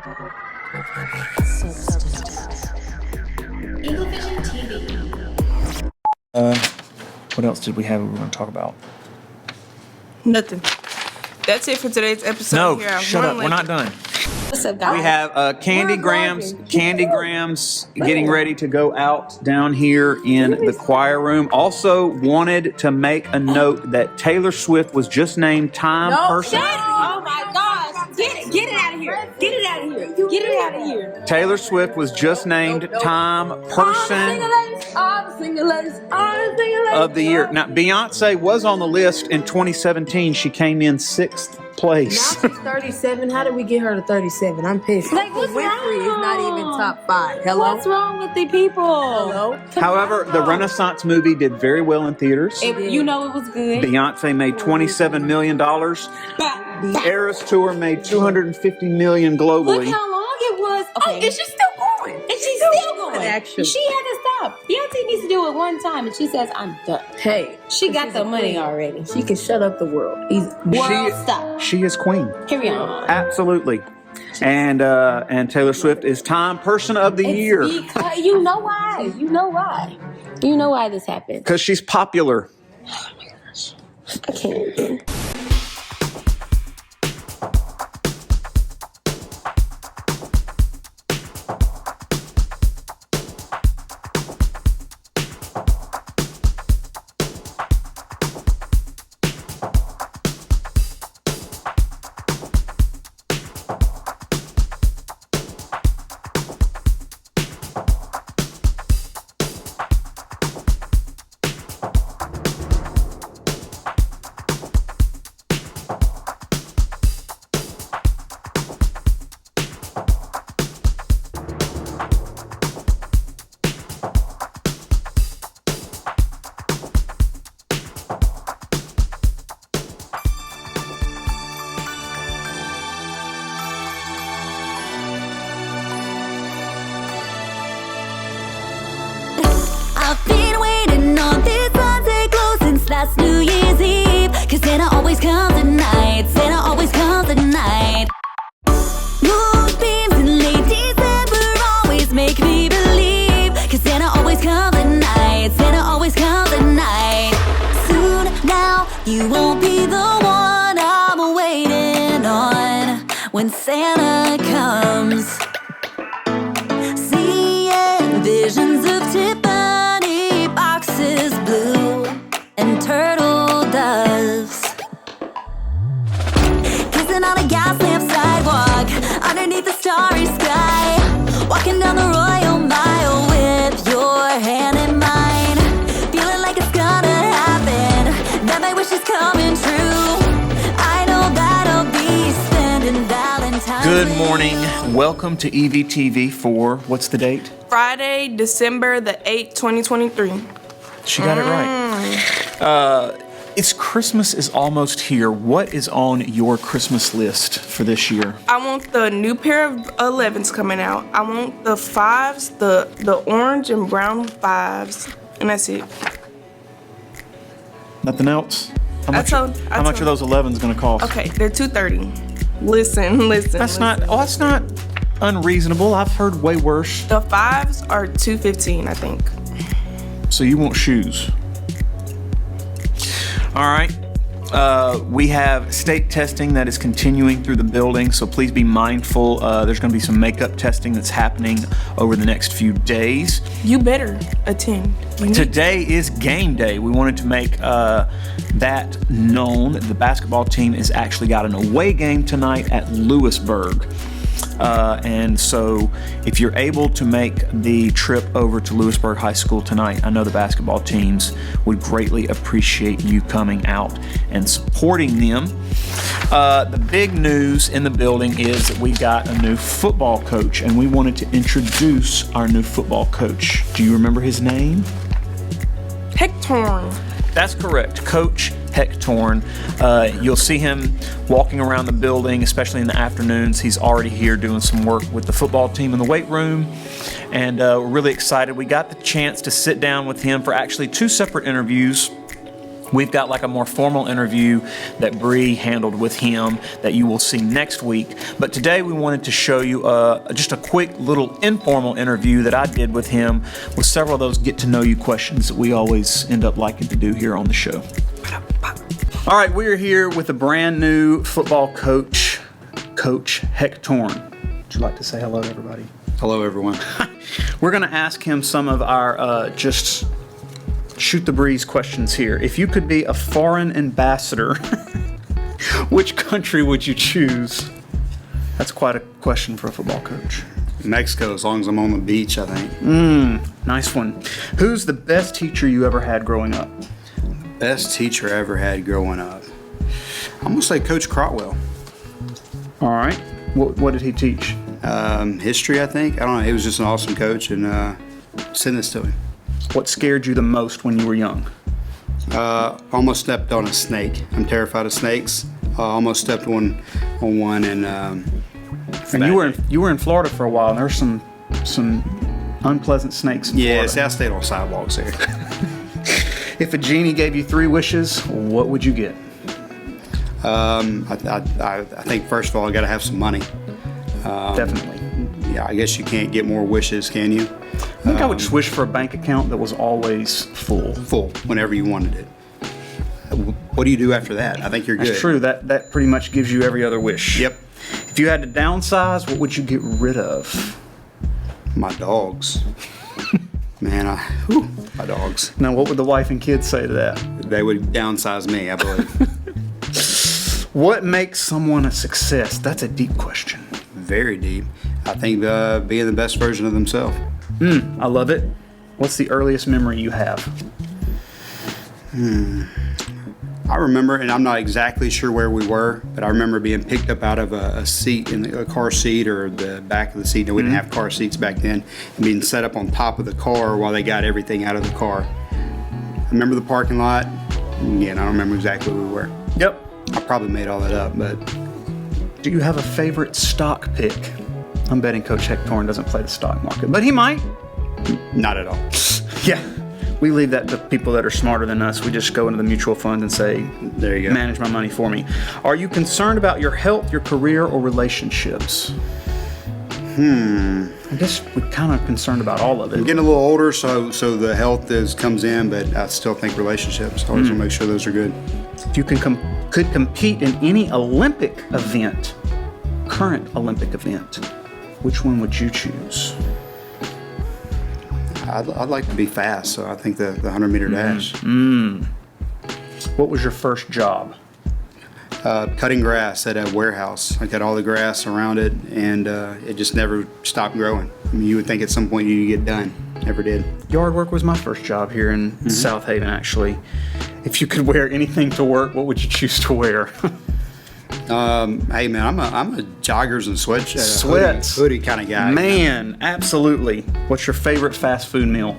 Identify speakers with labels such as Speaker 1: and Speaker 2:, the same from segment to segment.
Speaker 1: EVTV.
Speaker 2: What else did we have we were going to talk about?
Speaker 3: Nothing. That's it for today's episode.
Speaker 2: No,
Speaker 3: Here,
Speaker 2: shut up. We're not done.
Speaker 1: What's up, guys?
Speaker 2: We have Candy Grams getting ready to go out down here in the choir room. Also wanted to make a note that Taylor Swift was just named Time Person.
Speaker 1: Oh my gosh. Get it out of here. Get it out of here. Get it out of here.
Speaker 2: Taylor Swift was just named Time Person of the Year. Now, Beyonce was on the list in 2017. She came in 6th place.
Speaker 4: Now she's 37. How did we get her to 37? I'm pissed.
Speaker 1: Like, what's
Speaker 4: Winfrey is
Speaker 1: wrong?
Speaker 4: not even top 5. Hello?
Speaker 1: What's wrong with the people?
Speaker 4: Hello?
Speaker 2: However, the Renaissance movie did very well in theaters.
Speaker 1: You know it was good.
Speaker 2: Beyonce made $27 million. The Eras Tour made $250 million
Speaker 1: Look
Speaker 2: globally.
Speaker 1: how long it was. Okay.
Speaker 4: And she's still going.
Speaker 1: And she's still going.
Speaker 4: Actually.
Speaker 1: She had to stop. Beyonce needs to do it one time, and she says, "I'm done."
Speaker 4: Hey.
Speaker 1: She got
Speaker 4: she's
Speaker 1: the
Speaker 4: a
Speaker 1: money
Speaker 4: queen.
Speaker 1: already.
Speaker 4: She can shut up the world.
Speaker 1: World stop.
Speaker 2: She is queen.
Speaker 1: Carry on.
Speaker 2: Absolutely. And Taylor Swift is Time Person of the Year.
Speaker 1: Because you know why. You know why. You know why this happened.
Speaker 2: Because she's popular.
Speaker 1: I can't even.
Speaker 5: I've been waiting on this Sunday glow since last New Year's Eve. Cause Santa always comes at night. Santa always comes at night. Moonbeams in late December always make me believe. Cause Santa always comes at night. Santa always comes at night. Soon now you won't be the one I'm waiting on when Santa comes. Seeing visions of Tiffany boxes, blue and turtle doves, kissing on a gas lamp sidewalk underneath the starry sky, walking down the Royal Mile with your hand in mine, feeling like it's gonna happen, that my wish is coming true. I know that I'll be spending Valentine's.
Speaker 2: Good morning. Welcome to EVTV for, what's the date?
Speaker 3: Friday, December the 8th, 2023.
Speaker 2: She got it right. It's Christmas is almost here. What is on your Christmas list for this year?
Speaker 3: I want the new pair of 11s coming out. I want the 5s, the orange and brown 5s, and that's it.
Speaker 2: Nothing else? How much,
Speaker 3: told- I
Speaker 2: how much are
Speaker 3: told-
Speaker 2: those 11s going to cost?
Speaker 3: Okay, they're $230. Listen.
Speaker 2: That's not unreasonable. I've heard way worse.
Speaker 3: The 5s are $215, I think.
Speaker 2: So you want shoes. All right. We have state testing that is continuing through the building, so please be mindful. There's going to be some makeup testing that's happening over the next few days.
Speaker 3: You better attend. You need
Speaker 2: Today is game day. We wanted to make that known. The basketball team has actually got an away game tonight at Lewisburg. And so if you're able to make the trip over to Lewisburg High School tonight, I know the basketball teams would greatly appreciate you coming out and supporting them. The big news in the building is that we got a new football coach, and we wanted to introduce our new football coach. Do you remember his name?
Speaker 3: Hector.
Speaker 2: That's correct, Coach Hectorn. You'll see him walking around the building, especially in the afternoons. He's already here doing some work with the football team in the weight room, and we're really excited. We got the chance to sit down with him for actually 2 separate interviews. We've got like a more formal interview that Bree handled with him that you will see next week. But today we wanted to show you just a quick little informal interview that I did with him with several of those get-to-know-you questions that we always end up liking to do here on the show. All right, we are here with a brand new football coach, Coach Hectorn. Would you like to say hello to everybody?
Speaker 6: Hello, everyone.
Speaker 2: We're going to ask him some of our just shoot the breeze questions here. If you could be a foreign ambassador, which country would you choose? That's quite a question for a football coach.
Speaker 6: Mexico, as long as I'm on the beach, I think.
Speaker 2: Nice one. Who's the best teacher you ever had growing up?
Speaker 6: Best teacher I ever had growing up. I'm going to say Coach Crotwell.
Speaker 2: All right. What did he teach?
Speaker 6: History, I think. I don't know. He was just an awesome coach, and send this to him.
Speaker 2: What scared you the most when you were young?
Speaker 6: Almost stepped on a snake. I'm terrified of snakes. Almost stepped on one, and
Speaker 2: you were in Florida for a while, and there's some unpleasant snakes in Florida.
Speaker 6: See, I stayed on sidewalks here.
Speaker 2: If a genie gave you 3 wishes, what would you get?
Speaker 6: I think first of all, I got to have some money.
Speaker 2: Definitely.
Speaker 6: Yeah, I guess you can't get more wishes, can you?
Speaker 2: I think I would just wish for a bank account that was always full.
Speaker 6: Full, whenever you wanted it. What do you do after that? I think you're good.
Speaker 2: That's true. That pretty much gives you every other wish.
Speaker 6: Yep.
Speaker 2: If you had to downsize, what would you get rid of?
Speaker 6: My dogs. Man, my dogs.
Speaker 2: Now, what would the wife and kids say to that?
Speaker 6: They would downsize me, I believe.
Speaker 2: What makes someone a success? That's a deep question.
Speaker 6: Very deep. I think being the best version of themselves.
Speaker 2: I love it. What's the earliest memory you have?
Speaker 6: I remember, and I'm not exactly sure where we were, but I remember being picked up out of a seat, in a car seat or the back of the seat. No, we didn't have car seats back then. And being set up on top of the car while they got everything out of the car. I remember the parking lot. Again, I don't remember exactly where we were.
Speaker 2: Yep.
Speaker 6: I probably made all that up, but...
Speaker 2: Do you have a favorite stock pick? I'm betting Coach Hectorn doesn't play the stock market, but he might.
Speaker 6: Not at all.
Speaker 2: Yeah. We leave that to people that are smarter than us. We just go into the mutual fund and say,
Speaker 6: there you go.
Speaker 2: Manage my money for me. Are you concerned about your health, your career, or relationships? I guess we're kind of concerned about all of it.
Speaker 6: I'm getting a little older, so the health comes in, but I still think relationships. I always want to make sure those are good.
Speaker 2: If you could compete in any Olympic event, current Olympic event, which one would you choose?
Speaker 6: I'd like to be fast, so I think the 100-meter dash.
Speaker 2: What was your first job?
Speaker 6: Cutting grass at a warehouse. I cut all the grass around it, and it just never stopped growing. I mean, you would think at some point you'd get done. Never did.
Speaker 2: Yard work was my first job here in South Haven, actually. If you could wear anything to work, what would you choose to wear?
Speaker 6: Hey man, I'm a joggers and
Speaker 2: Sweats.
Speaker 6: hoodie kind of guy.
Speaker 2: Man, absolutely. What's your favorite fast food meal?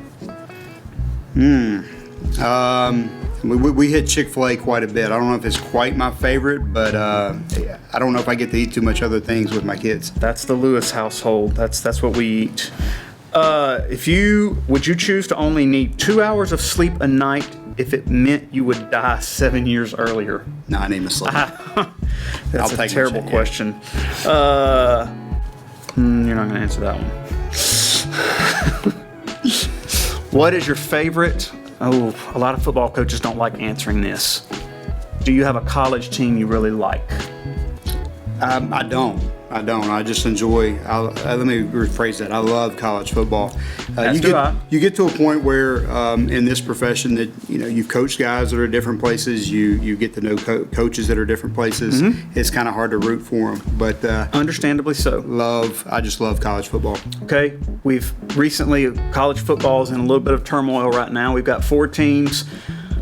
Speaker 6: We hit Chick-fil-A quite a bit. I don't know if it's quite my favorite, but I don't know if I get to eat too much other things with my kids.
Speaker 2: That's the Lewis household. That's what we eat. Would you choose to only need 2 hours of sleep a night if it meant you would die 7 years earlier?
Speaker 6: No, I need to sleep.
Speaker 2: That's a terrible question. You're not going to answer that one. What is your favorite? Oh, a lot of football coaches don't like answering this. Do you have a college team you really like?
Speaker 6: I don't. I just enjoy. Let me rephrase that. I love college football. You get to a point where in this profession that you've coached guys that are at different places. You get to know coaches that are different places. It's kind of hard to root for them, but
Speaker 2: understandably so.
Speaker 6: I just love college football.
Speaker 2: Okay, we've recently college football is in a little bit of turmoil right now. We've got 4 teams.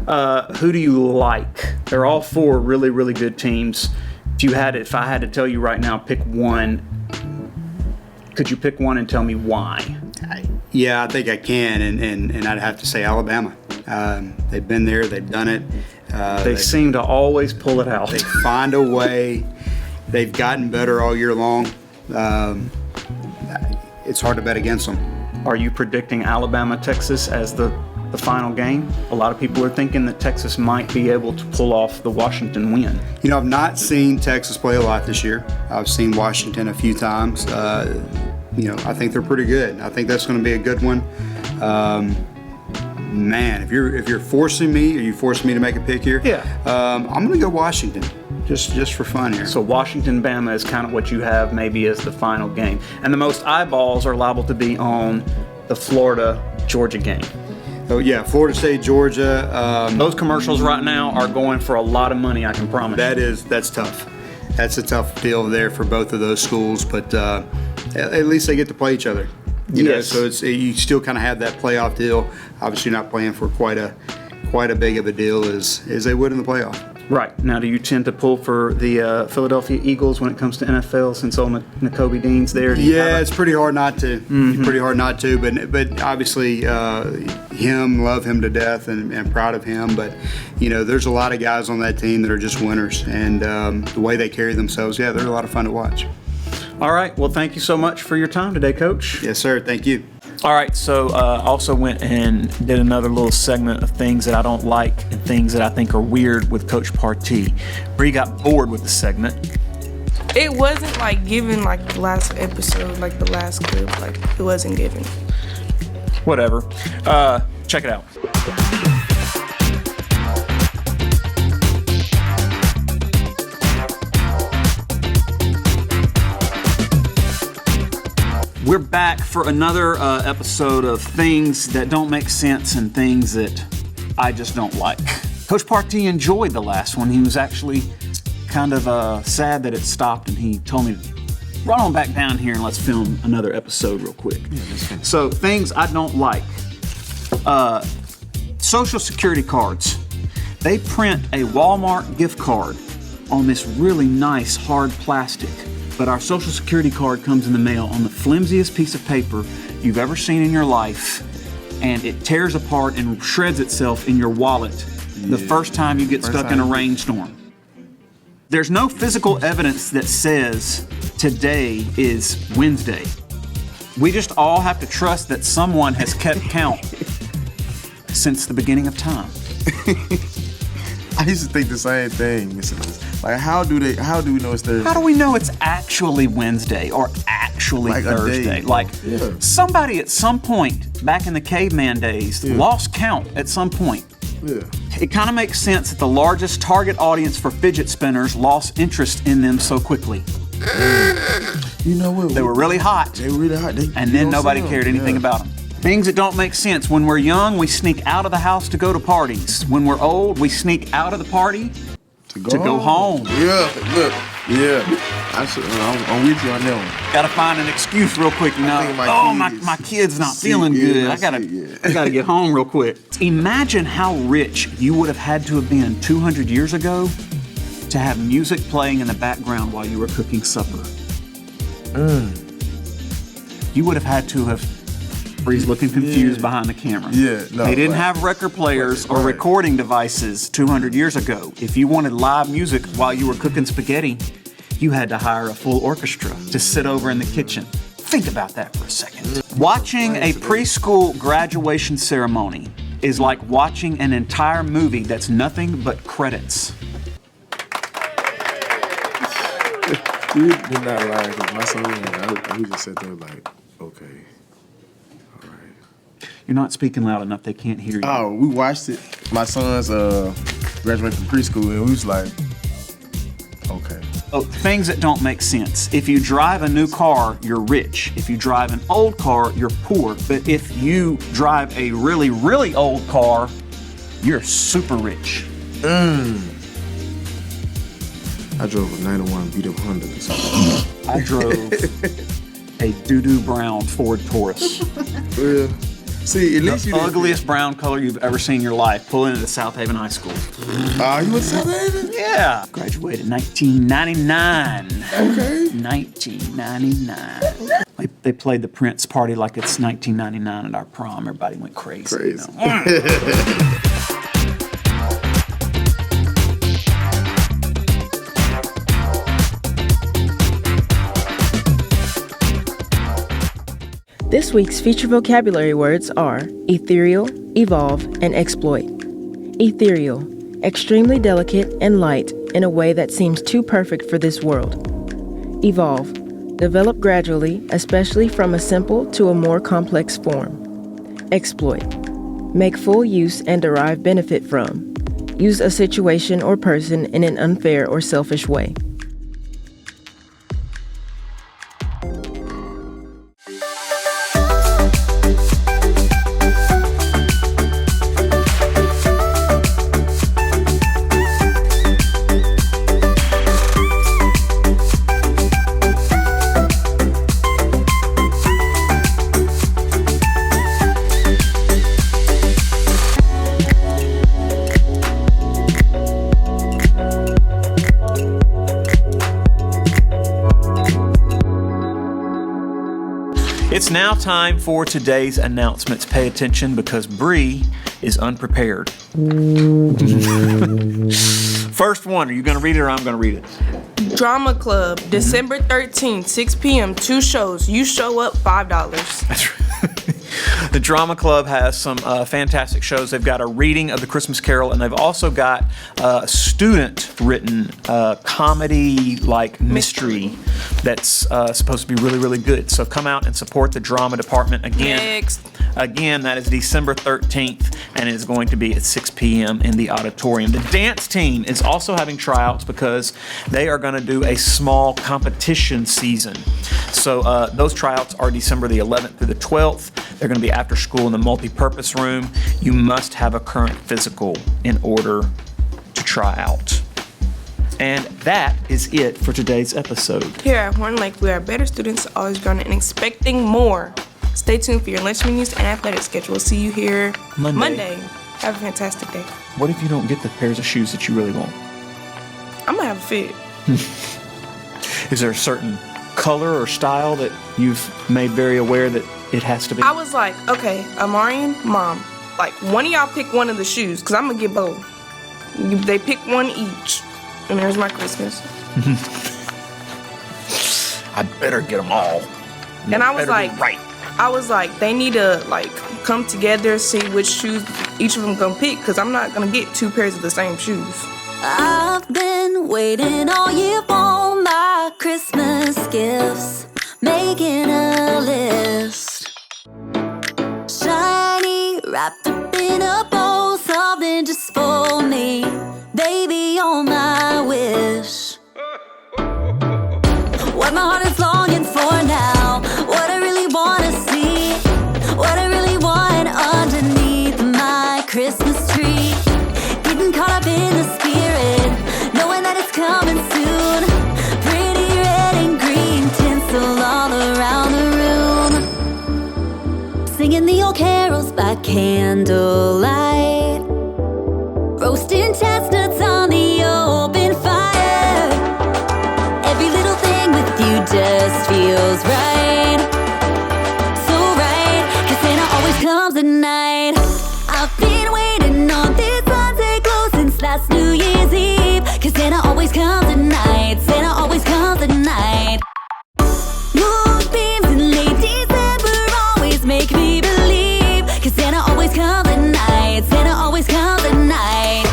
Speaker 2: Who do you like? They're all 4 really, really good teams. If I had to tell you right now, pick one, could you pick one and tell me why?
Speaker 6: Yeah, I think I can, and I'd have to say Alabama. They've been there, they've done it.
Speaker 2: They seem to always pull it out.
Speaker 6: They find a way. They've gotten better all year long. It's hard to bet against them.
Speaker 2: Are you predicting Alabama, Texas as the the final game. A lot of people are thinking that Texas might be able to pull off the Washington win.
Speaker 6: You know, I've not seen Texas play a lot this year. I've seen Washington a few times. You know, I think they're pretty good. I think that's going to be a good one. Man, if you're forcing me, or you forcing me to make a pick here, I'm going to go Washington, just for fun here.
Speaker 2: So Washington, Bama is kind of what you have maybe as the final game, and the most eyeballs are liable to be on the Florida-Georgia game.
Speaker 6: Oh yeah, Florida State, Georgia.
Speaker 2: Those commercials right now are going for a lot of money, I can promise.
Speaker 6: That's tough. That's a tough deal there for both of those schools, but at least they get to play each other. You know, so you still kind of have that playoff deal. Obviously, not playing for quite a big of a deal as they would in the playoff.
Speaker 2: Right. Now, do you tend to pull for the Philadelphia Eagles when it comes to NFL, since old N'Kobe Dean's there?
Speaker 6: Yeah, it's pretty hard not to. Pretty hard not to. But obviously, love him to death, and proud of him. But you know, there's a lot of guys on that team that are just winners, and the way they carry themselves, they're a lot of fun to watch.
Speaker 2: All right. Well, thank you so much for your time today, Coach.
Speaker 6: Yes, sir. Thank you.
Speaker 2: All right. So also went and did another little segment of things that I don't like and things that I think are weird with Coach Partee. Bree got bored with the segment.
Speaker 3: It wasn't like given like the last episode, like the last clip, like it wasn't given.
Speaker 2: Whatever. Check it out. We're back for another episode of things that don't make sense and things that I just don't like. Coach Partee enjoyed the last one. He was actually kind of sad that it stopped, and he told me, run on back down here and let's film another episode real quick. So, things I don't like. Social Security cards. They print a Walmart gift card on this really nice hard plastic. But our Social Security card comes in the mail on the flimsiest piece of paper you've ever seen in your life, and it tears apart and shreds itself in your wallet the first time you get stuck in a rainstorm. There's no physical evidence that says today is Wednesday. We just all have to trust that someone has kept count since the beginning of time.
Speaker 7: I used to think the same thing. Like, how do we know it's Thursday?
Speaker 2: How do we know it's actually Wednesday or actually
Speaker 7: like
Speaker 2: Thursday? Somebody at some point back in the caveman days lost count at some point.
Speaker 7: Yeah.
Speaker 2: It kind of makes sense that the largest target audience for fidget spinners lost interest in them so quickly.
Speaker 7: You know what?
Speaker 2: They were really hot.
Speaker 7: They were really hot.
Speaker 2: And then nobody cared anything about them. Things that don't make sense. When we're young, we sneak out of the house to go to parties. When we're old, we sneak out of the party to go home.
Speaker 7: Yeah, look, I'm with you on that one.
Speaker 2: Gotta find an excuse real quick, you know. My kid's not feeling good. I gotta get home real quick. Imagine how rich you would have had to have been 200 years ago to have music playing in the background while you were cooking supper. You would have had to have. Bree's looking confused behind the camera. They didn't have record players or recording devices 200 years ago. If you wanted live music while you were cooking spaghetti, you had to hire a full orchestra to sit over in the kitchen. Think about that for a second. Watching a preschool graduation ceremony is like watching an entire movie that's nothing but credits.
Speaker 7: You did not lie, because my son, he just sat there like, okay.
Speaker 2: You're not speaking loud enough. They can't hear you.
Speaker 7: Oh, we watched it. My son's graduated from preschool, and we was like, okay.
Speaker 2: Oh, things that don't make sense. If you drive a new car, you're rich. If you drive an old car, you're poor. But if you drive a really, really old car, you're super rich.
Speaker 7: I drove a 91 beat-up Honda.
Speaker 2: I drove a doo-doo brown Ford Taurus.
Speaker 7: Yeah. See, at least
Speaker 2: the ugliest brown color you've ever seen in your life, pulling into South Haven High School.
Speaker 7: You went to South Haven?
Speaker 2: Yeah. Graduated 1999.
Speaker 7: Okay.
Speaker 2: 1999. They played the Prince party like it's 1999 at our prom. Everybody went crazy. You know?
Speaker 8: This week's feature vocabulary words are ethereal, evolve, and exploit. Ethereal, extremely delicate and light in a way that seems too perfect for this world. Evolve, develop gradually, especially from a simple to a more complex form. Exploit, make full use and derive benefit from. Use a situation or person in an unfair or selfish way.
Speaker 2: It's now time for today's announcements. Pay attention because Bree is unprepared. First one, are you going to read it or I'm going to read it?
Speaker 3: Drama Club, December 13th, 6 p.m., 2 shows. You show up, $5.
Speaker 2: That's right. The Drama Club has some fantastic shows. They've got a reading of The Christmas Carol, and they've also got a student-written comedy-like mystery that's supposed to be really, really good. So come out and support the drama department again.
Speaker 3: Next.
Speaker 2: Again, that is December 13th, and it is going to be at 6 p.m. in the auditorium. The dance team is also having tryouts because they are going to do a small competition season. So those tryouts are December the 11th through the 12th. They're going to be after school in the multi-purpose room. You must have a current physical in order to try out. And that is it for today's episode.
Speaker 3: Here at Horn Lake, we are better students, always growing and expecting more. Stay tuned for your lunch menus and athletic schedule. See you here Monday. Have a fantastic day.
Speaker 2: What if you don't get the pairs of shoes that you really want?
Speaker 3: I'm going to have a fit.
Speaker 2: Is there a certain color or style that you've made very aware that it has to be?
Speaker 3: I was like, okay, Amarian, Mom, like one of y'all pick one of the shoes because I'm going to get both. They pick one each. And there's my Christmas.
Speaker 2: I better get them all.
Speaker 3: And I was
Speaker 2: Better be
Speaker 3: like,
Speaker 2: right.
Speaker 3: I was like, they need to like come together, see which shoes each of them gonna pick, because I'm not gonna get 2 pairs of the same shoes.
Speaker 5: I've been waiting all year for my Christmas gifts, making a list. Shiny, wrapped up in a bow, something just for me. Baby, you're my wish. What my heart is longing for now, what I really wanna see, what I really want underneath my Christmas tree. Getting caught up in the spirit, knowing that it's coming soon. Pretty red and green tinsel all around the room. Singing the old carols by candlelight, roasting chestnuts on the open fire. Every little thing with you just feels right. So right, 'cause Santa always comes at night. I've been waiting on this Sunday glow since last New Year's Eve, 'cause Santa always comes at night. Santa always comes at night. Moonbeams in late December always make me believe, 'cause Santa always comes at night. Santa always comes at night.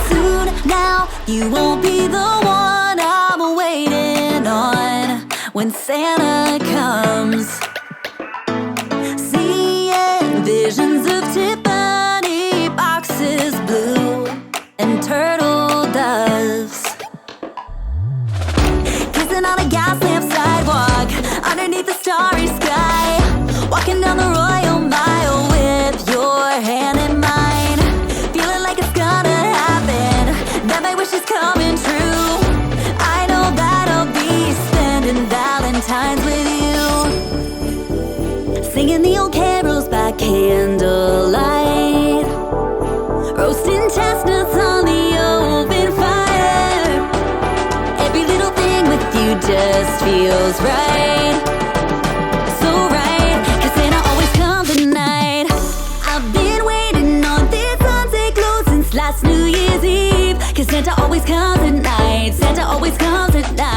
Speaker 5: Soon now, you won't be the one I'm waiting on when Santa comes. Seeing visions of Tiffany boxes, blue and turtle doves, kissing on a gas lamp sidewalk underneath the starry sky, walking down the Royal Mile with your hand in mine, feeling like it's gonna happen, that my wish is coming true. I know that I'll be spending Valentine's with you, singing the old carols by candlelight, roasting chestnuts on the open fire. Every little thing with you just feels right. So right, 'cause Santa always comes at night. I've been waiting on this Sunday glow since last New Year's Eve, 'cause Santa always comes at night. Santa always comes at night.